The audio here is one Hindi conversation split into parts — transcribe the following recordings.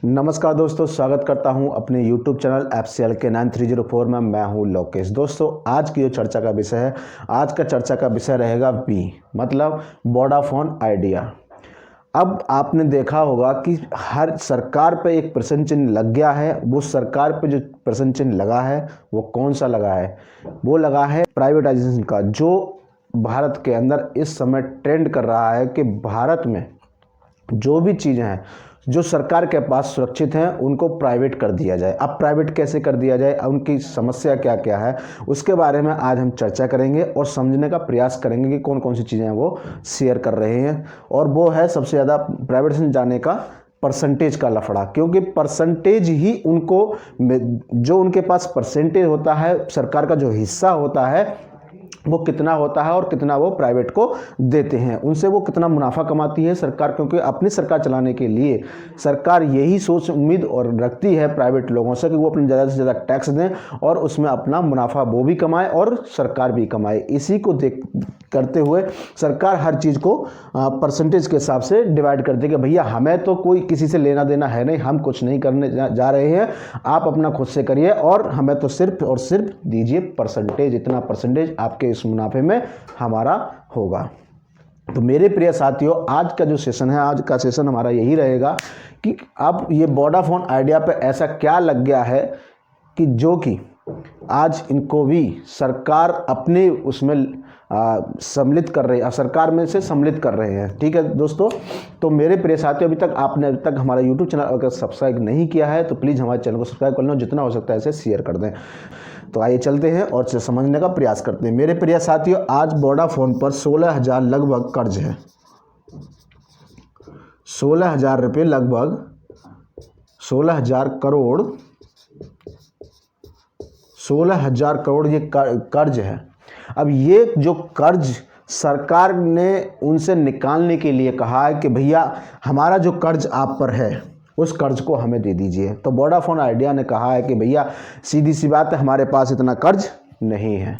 नमस्कार दोस्तों, स्वागत करता हूं अपने YouTube चैनल FCL के 9304 में। मैं हूं लोकेश। दोस्तों, आज की जो चर्चा का विषय है, आज का चर्चा का विषय रहेगा वी मतलब वोडाफोन आइडिया। अब आपने देखा होगा कि हर सरकार पे एक प्रश्न चिन्ह लग गया है। वो सरकार पे जो प्रश्न चिन्ह लगा है वो कौन सा लगा है? वो लगा है प्राइवेटाइजेशन का, जो भारत के अंदर इस समय ट्रेंड कर रहा है कि भारत में जो भी चीज़ें हैं जो सरकार के पास सुरक्षित हैं उनको प्राइवेट कर दिया जाए। अब प्राइवेट कैसे कर दिया जाए, उनकी समस्या क्या क्या है, उसके बारे में आज हम चर्चा करेंगे और समझने का प्रयास करेंगे कि कौन कौन सी चीज़ें वो शेयर कर रहे हैं। और वो है सबसे ज़्यादा प्राइवेट से जाने का परसेंटेज का लफड़ा, क्योंकि परसेंटेज ही उनको, जो उनके पास परसेंटेज होता है, सरकार का जो हिस्सा होता है वो कितना होता है और कितना वो प्राइवेट को देते हैं, उनसे वो कितना मुनाफा कमाती है सरकार। क्योंकि अपनी सरकार चलाने के लिए सरकार यही सोच उम्मीद और रखती है प्राइवेट लोगों से कि वो अपने ज़्यादा से ज़्यादा टैक्स दें और उसमें अपना मुनाफा वो भी कमाए और सरकार भी कमाए। इसी को देख करते हुए सरकार हर चीज़ को परसेंटेज के हिसाब से डिवाइड कर दे कि भैया हमें तो कोई किसी से लेना देना है नहीं, हम कुछ नहीं करने जा रहे हैं, आप अपना खुद से करिए और हमें तो सिर्फ और सिर्फ दीजिए परसेंटेज, इतना परसेंटेज आपके इस मुनाफे में हमारा होगा। तो मेरे प्रिय साथियों, आज का जो सेशन है, आज का सेशन हमारा यही रहेगा कि अब ये वोडाफोन आइडिया पे ऐसा क्या लग गया है कि जो कि आज इनको भी सरकार अपने उसमें सम्मिलित कर रही है, सरकार में से सम्मिलित कर रहे हैं। ठीक है दोस्तों, तो मेरे प्रिय साथियों, अभी तक हमारा यूट्यूब चैनल अगर सब्सक्राइब नहीं किया है तो प्लीज़ हमारे चैनल को सब्सक्राइब कर लो, जितना हो सकता है इसे शेयर कर दें। तो आइए चलते हैं और समझने का प्रयास करते हैं। मेरे प्रिय साथियों, आज वोडाफोन पर 16,000 लगभग कर्ज है। 16,000 रुपये, लगभग 16,000 करोड़, 16,000 करोड़ ये कर्ज है। अब ये जो कर्ज सरकार ने उनसे निकालने के लिए कहा है कि भैया हमारा जो कर्ज आप पर है उस कर्ज को हमें दे दीजिए। तो वोडाफोन आइडिया ने कहा है कि भैया सीधी सी बात है, हमारे पास इतना कर्ज नहीं है।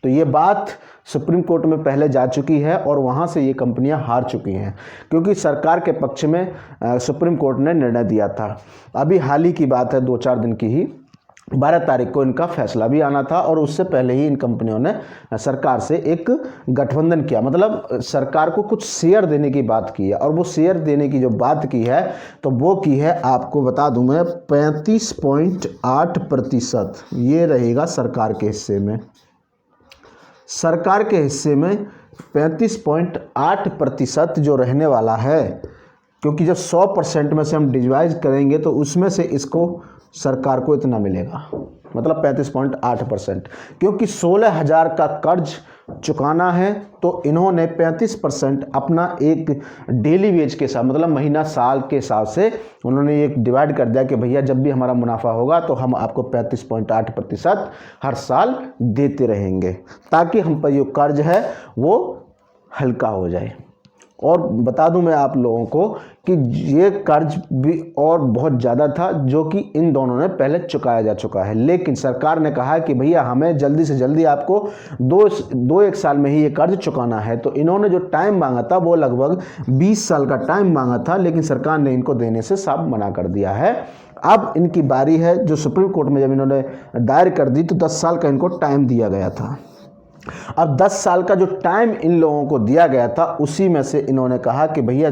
तो ये बात सुप्रीम कोर्ट में पहले जा चुकी है और वहाँ से ये कंपनियां हार चुकी हैं, क्योंकि सरकार के पक्ष में सुप्रीम कोर्ट ने निर्णय दिया था। अभी हाल ही की बात है, 2-4 दिन की ही, 12 तारीख को इनका फैसला भी आना था और उससे पहले ही इन कंपनियों ने सरकार से एक गठबंधन किया, मतलब सरकार को कुछ शेयर देने की बात की है। और वो शेयर देने की जो बात की है तो वो की है, आपको बता दूं मैं, 35.8% ये रहेगा सरकार के हिस्से में। सरकार के हिस्से में 35.8% जो रहने वाला है, क्योंकि जब 100% में से हम डिवाइड करेंगे तो उसमें से इसको सरकार को इतना मिलेगा, मतलब 35.8%। क्योंकि 16,000 का कर्ज चुकाना है तो इन्होंने 35% अपना एक डेली वेज के साथ, मतलब महीना साल के हिसाब से उन्होंने एक डिवाइड कर दिया कि भैया जब भी हमारा मुनाफा होगा तो हम आपको 35.8% हर साल देते रहेंगे, ताकि हम पर जो कर्ज है वो हल्का हो जाए। और बता दूं मैं आप लोगों को कि ये कर्ज भी और बहुत ज़्यादा था जो कि इन दोनों ने पहले चुकाया जा चुका है, लेकिन सरकार ने कहा कि भैया हमें जल्दी से जल्दी आपको 2-1 साल में ही ये कर्ज चुकाना है। तो इन्होंने जो टाइम मांगा था वो लगभग 20 साल का टाइम मांगा था, लेकिन सरकार ने इनको देने से साफ मना कर दिया है। अब इनकी बारी है, जो सुप्रीम कोर्ट में जब इन्होंने दायर कर दी तो 10 साल का इनको टाइम दिया गया था। अब 10 साल का जो टाइम इन लोगों को दिया गया था, उसी में से इन्होंने कहा कि भैया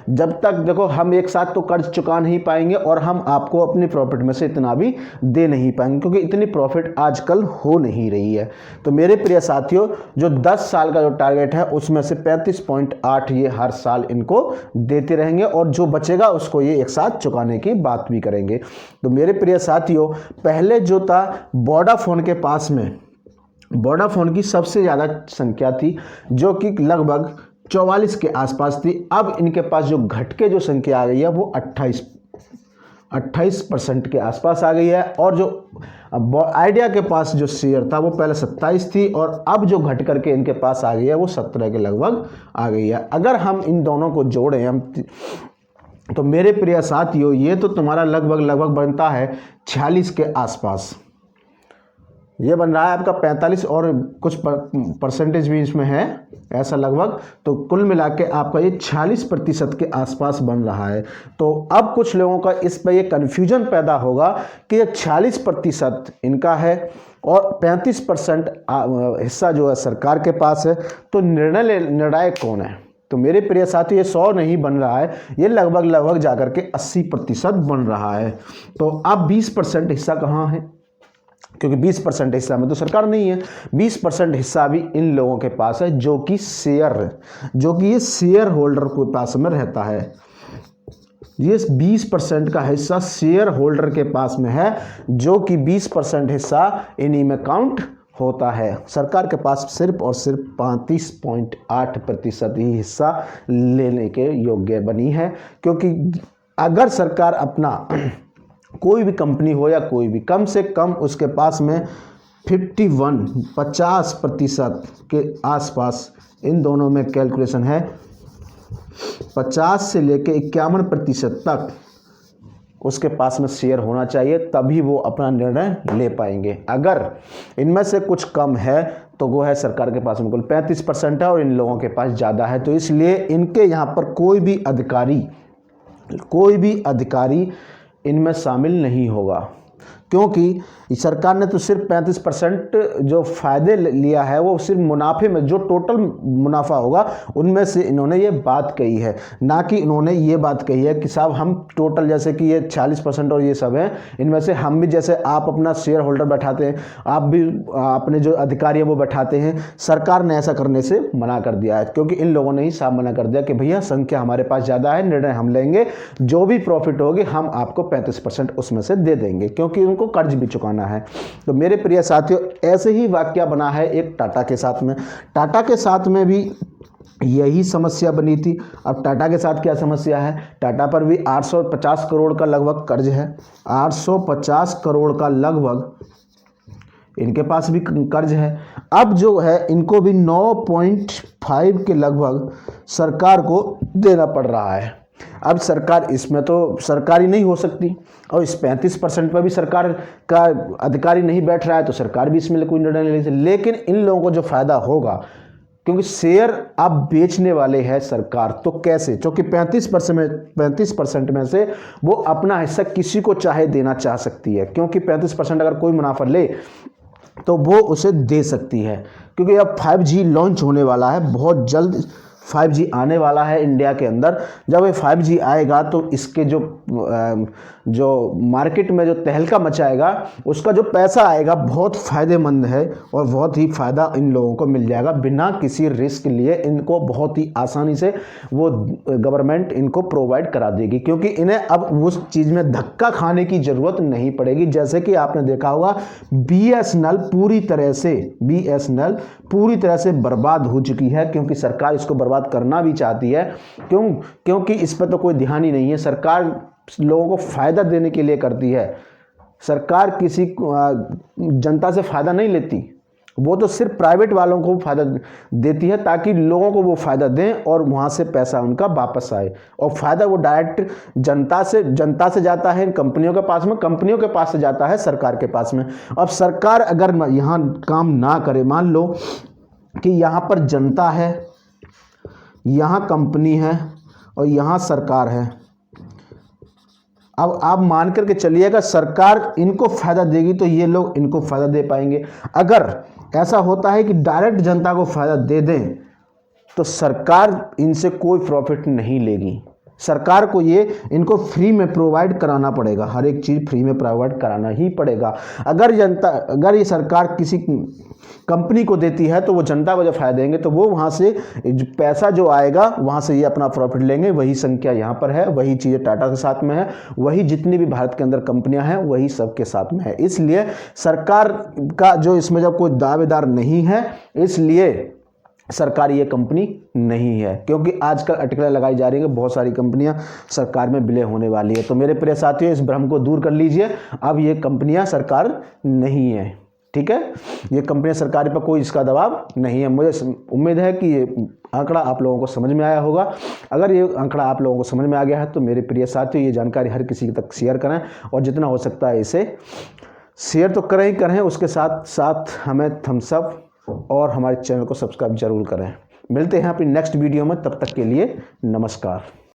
जब तक, देखो हम एक साथ तो कर्ज चुका नहीं पाएंगे और हम आपको अपनी प्रॉफिट में से इतना भी दे नहीं पाएंगे, क्योंकि इतनी प्रॉफिट आजकल हो नहीं रही है। तो मेरे प्रिय साथियों, जो 10 साल का जो टारगेट है उसमें से 35.8 ये हर साल इनको देते रहेंगे और जो बचेगा उसको ये एक साथ चुकाने की बात भी करेंगे। तो मेरे प्रिय साथियों, पहले जो था वोडाफोन के पास में, वोडाफोन की सबसे ज़्यादा संख्या थी जो कि लगभग 44 के आसपास थी। अब इनके पास जो घटके जो संख्या आ गई है वो 28% के आसपास आ गई है। और जो आइडिया के पास जो शेयर था वो पहले 27 थी और अब जो घट करके इनके पास आ गई है वो 17 के लगभग आ गई है। अगर हम इन दोनों को जोड़ें हम तो मेरे प्रिय साथियों, ये तो तुम्हारा लगभग बनता है 46 के आसपास। ये बन रहा है आपका 45 और कुछ परसेंटेज भी इसमें है ऐसा लगभग, तो कुल मिला के आपका ये 46% के आसपास बन रहा है। तो अब कुछ लोगों का इस पर ये कन्फ्यूजन पैदा होगा कि ये 46% इनका है और 35% हिस्सा जो है सरकार के पास है, तो निर्णायक कौन है? तो मेरे प्रिय साथी, ये 100 नहीं बन रहा है, ये लगभग जाकर के 80% बन रहा है। तो अब 20% हिस्सा कहाँ है? क्योंकि 20% हिस्सा में तो सरकार नहीं है, 20% हिस्सा भी इन लोगों के पास है जो कि ये शेयर होल्डर के पास में रहता है। ये 20% का हिस्सा शेयर होल्डर के पास में है, जो कि 20% हिस्सा इन्हीं में काउंट होता है। सरकार के पास सिर्फ और सिर्फ 35.8% ही हिस्सा लेने के योग्य बनी है, क्योंकि अगर सरकार अपना कोई भी कंपनी हो या कोई भी, कम से कम उसके पास में 50% के आसपास, इन दोनों में कैलकुलेशन है, 50 से लेके 51% तक उसके पास में शेयर होना चाहिए, तभी वो अपना निर्णय ले पाएंगे। अगर इनमें से कुछ कम है तो वो है सरकार के पास में कुल 35% है और इन लोगों के पास ज़्यादा है, तो इसलिए इनके यहाँ पर कोई भी अधिकारी इनमें शामिल नहीं होगा, क्योंकि सरकार ने तो सिर्फ 35% जो फ़ायदे लिया है वो सिर्फ मुनाफे में, जो टोटल मुनाफा होगा उनमें से इन्होंने ये बात कही है, ना कि इन्होंने ये बात कही है कि साहब हम टोटल, जैसे कि ये 40% और ये सब है, इनमें से हम भी, जैसे आप अपना शेयर होल्डर बैठाते हैं, आप भी अपने जो अधिकारी हैं वो बैठाते हैं। सरकार ने ऐसा करने से मना कर दिया है, क्योंकि इन लोगों ने ही साफ मना कर दिया कि भैया संख्या हमारे पास ज़्यादा है, निर्णय हम लेंगे, जो भी प्रॉफिट होगी हम आपको 35% उसमें से दे देंगे, क्योंकि उनको कर्ज भी चुकाना है। तो मेरे प्रिय साथियों, ऐसे ही वाकया बना है एक टाटा के साथ में। टाटा के साथ में भी यही समस्या बनी थी। अब टाटा के साथ क्या समस्या है? टाटा पर भी 850 करोड़ का लगभग कर्ज है, 850 करोड़ का लगभग इनके पास भी कर्ज है। अब जो है इनको भी 9.5 के लगभग सरकार को देना पड़ रहा है। अब सरकार इसमें तो सरकारी नहीं हो सकती, और इस 35% पर भी सरकार का अधिकारी नहीं बैठ रहा है, तो सरकार भी इसमें कोई निर्णय नहीं ले सकती। लेकिन इन लोगों को जो फायदा होगा, क्योंकि शेयर अब बेचने वाले हैं सरकार, तो कैसे? क्योंकि 35% में से वो अपना हिस्सा किसी को चाहे देना चाह सकती है, क्योंकि 35% अगर कोई मुनाफा ले तो वो उसे दे सकती है। क्योंकि अब 5G लॉन्च होने वाला है, बहुत जल्द 5G आने वाला है इंडिया के अंदर। जब ये 5G आएगा तो इसके जो मार्केट में जो तहलका मचाएगा, उसका जो पैसा आएगा बहुत फ़ायदेमंद है, और बहुत ही फ़ायदा इन लोगों को मिल जाएगा बिना किसी रिस्क लिए। इनको बहुत ही आसानी से वो गवर्नमेंट इनको प्रोवाइड करा देगी, क्योंकि इन्हें अब उस चीज़ में धक्का खाने की ज़रूरत नहीं पड़ेगी। जैसे कि आपने देखा होगा BSNL पूरी तरह से बर्बाद हो चुकी है, क्योंकि सरकार इसको बर्बाद करना भी चाहती है। क्योंकि इस पर तो कोई ध्यान ही नहीं है। सरकार लोगों को फ़ायदा देने के लिए करती है। सरकार किसी जनता से फ़ायदा नहीं लेती, वो तो सिर्फ प्राइवेट वालों को फ़ायदा देती है, ताकि लोगों को वो फ़ायदा दें और वहाँ से पैसा उनका वापस आए। और फ़ायदा वो डायरेक्ट जनता से जाता है कंपनियों के पास में, कंपनियों के पास से जाता है सरकार के पास में। अब सरकार अगर यहाँ काम ना करे, मान लो कि यहाँ पर जनता है, यहाँ कंपनी है और यहाँ सरकार है। अब आप मान करके चलिएगा सरकार इनको फ़ायदा देगी तो ये लोग इनको फ़ायदा दे पाएंगे। अगर ऐसा होता है कि डायरेक्ट जनता को फ़ायदा दे दें तो सरकार इनसे कोई प्रॉफिट नहीं लेगी। सरकार को ये इनको फ्री में प्रोवाइड कराना पड़ेगा, हर एक चीज़ फ्री में प्रोवाइड कराना ही पड़ेगा। अगर ये सरकार किसी कंपनी को देती है तो वो जनता को जब फायदा देंगे तो वो वहाँ से पैसा जो आएगा वहाँ से ये अपना प्रॉफिट लेंगे। वही संख्या यहाँ पर है, वही चीज़ें टाटा के साथ में है, वही जितनी भी भारत के अंदर कंपनियां हैं वही सबके साथ में है। इसलिए सरकार का जो इसमें जब कोई दावेदार नहीं है, इसलिए सरकार ये कंपनी नहीं है। क्योंकि आजकल अटकलें लगाई जा रही है कि बहुत सारी कंपनियां सरकार में विलय होने वाली है। तो मेरे प्रिय साथियों, इस भ्रम को दूर कर लीजिए। अब ये कंपनियां सरकार नहीं है, ठीक है। ये कंपनियां सरकार पर कोई इसका दबाव नहीं है। मुझे उम्मीद है कि ये आंकड़ा आप लोगों को समझ में आया होगा। अगर ये आंकड़ा आप लोगों को समझ में आ गया है तो मेरे प्रिय साथियों, ये जानकारी हर किसी तक शेयर करें और जितना हो सकता है इसे शेयर तो करें ही करें, उसके साथ साथ हमें थम्स अप और हमारे चैनल को सब्सक्राइब जरूर करें। मिलते हैं अपनी नेक्स्ट वीडियो में, तब तक के लिए नमस्कार।